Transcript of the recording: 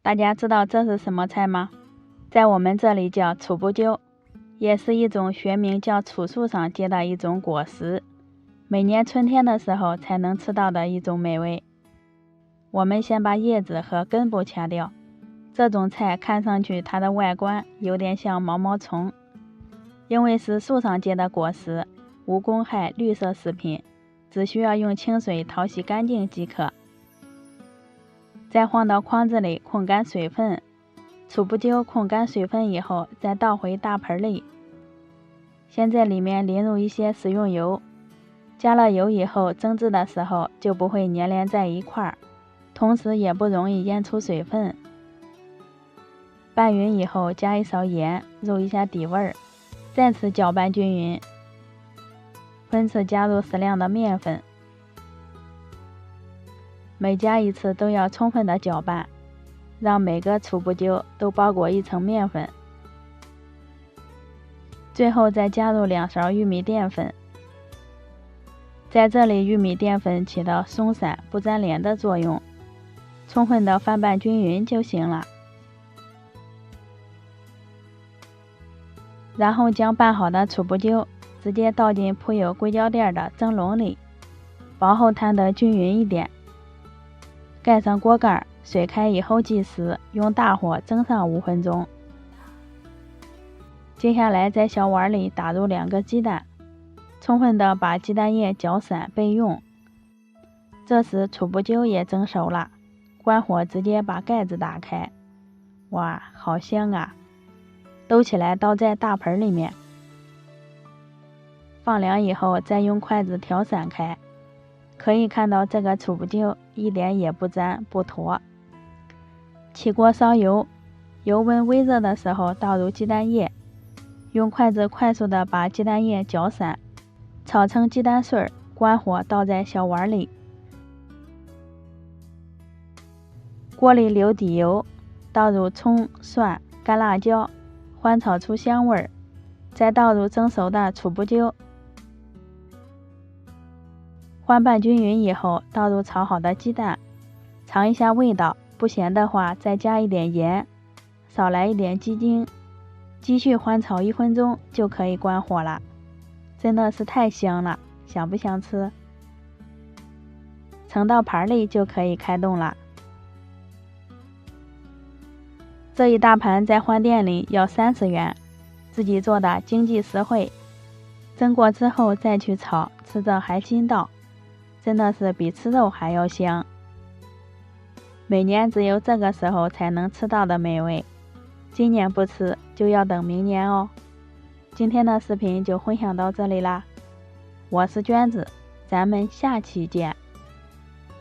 大家知道这是什么菜吗？在我们这里叫楚不鸠，也是一种学名叫楚树上结的一种果实，每年春天的时候才能吃到的一种美味。我们先把叶子和根部切掉，这种菜看上去它的外观有点像毛毛虫，因为是树上结的果实，无公害绿色食品，只需要用清水淘洗干净即可。再放到筐子里控干水分，楚不鸠控干水分以后，再倒回大盆里，先在里面淋入一些食用油，加了油以后蒸制的时候就不会粘连在一块儿，同时也不容易腌出水分。拌匀以后加一勺盐，入一下底味儿，再次搅拌均匀，分次加入适量的面粉，每加一次都要充分的搅拌，让每个楚不鸠都包裹一层面粉。最后再加入2勺玉米淀粉，在这里玉米淀粉起到松散不粘连的作用，充分的翻拌均匀就行了。然后将拌好的楚不鸠直接倒进铺有硅胶垫的蒸笼里，薄厚摊得均匀一点，盖上锅盖，水开以后计时，用大火蒸上5分钟。接下来在小碗里打入2个鸡蛋，充分的把鸡蛋液搅散备用。这时楚不鸠也蒸熟了，关火直接把盖子打开。哇，好香啊！兜起来倒在大盆里面，放凉以后再用筷子挑散开，可以看到这个楚不鸠一点也不粘不坨。起锅烧油，油温微热的时候倒入鸡蛋液，用筷子快速的把鸡蛋液搅散，炒成鸡蛋碎，关火倒在小碗里。锅里留底油，倒入葱、蒜、干辣椒，煸炒出香味儿，再倒入蒸熟的楚不鸠，煸拌均匀以后倒入炒好的鸡蛋，尝一下味道，不咸的话再加一点盐，少来一点鸡精，继续煸炒1分钟就可以关火了。真的是太香了，想不想吃？盛到盘里就可以开动了。这一大盘在饭店里要30元，自己做的经济实惠。蒸过之后再去炒，吃着还筋道，真的是比吃肉还要香。每年只有这个时候才能吃到的美味，今年不吃就要等明年哦。今天的视频就分享到这里啦，我是娟子，咱们下期见。